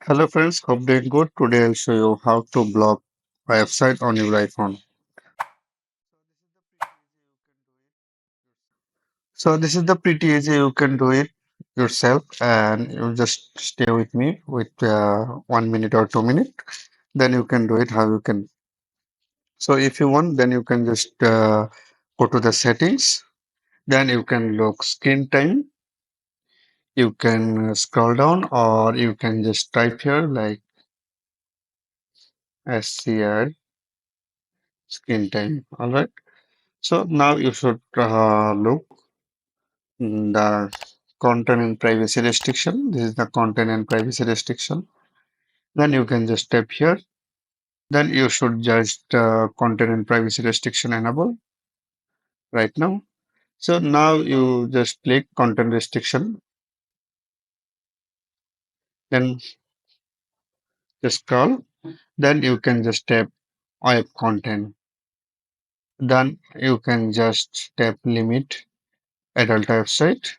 Hello friends, hope doing good. Today I'll show you how to block a website on your iPhone. So this is the pretty easy. You can do it yourself, and you just stay with me with 1 minute or 2 minutes. Then you can do it how you can. So if you want, then you can just go to the settings. Then you can look screen time. You can scroll down, or you can just type here like SCR screen time. All right. So now you should look the content and privacy restriction. This is the content and privacy restriction. Then you can just tap here. Then you should just content and privacy restriction enable right now. So now you just click content restriction. Then just scroll. Then you can just tap web content. Then you can just tap limit adult website.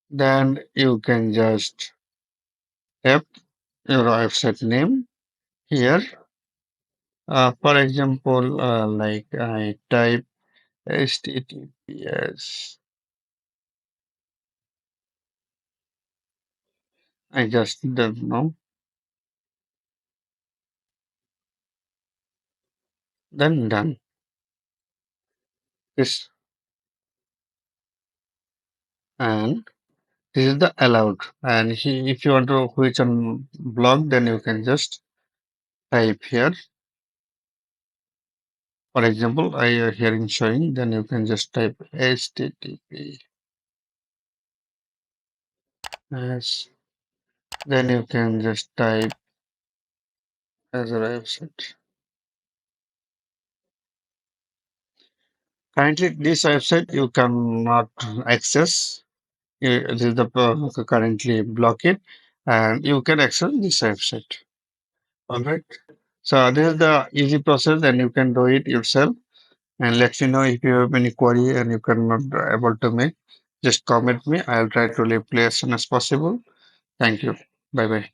Then you can just tap your website name here. For example, like I type HTTPS. I just don't know. Then done. This and this is the allowed. And if you want to which on block, then you can just type here. For example, I here in showing. Then you can just type HTTPS. Then you can just type as a website. Currently, this website you cannot access. This is the currently block it, and you can access this website. All right. So this is the easy process, and you can do it yourself. And let me know if you have any query and you cannot able to make. Just comment me. I'll try to reply as soon as possible. Thank you. Bye bye.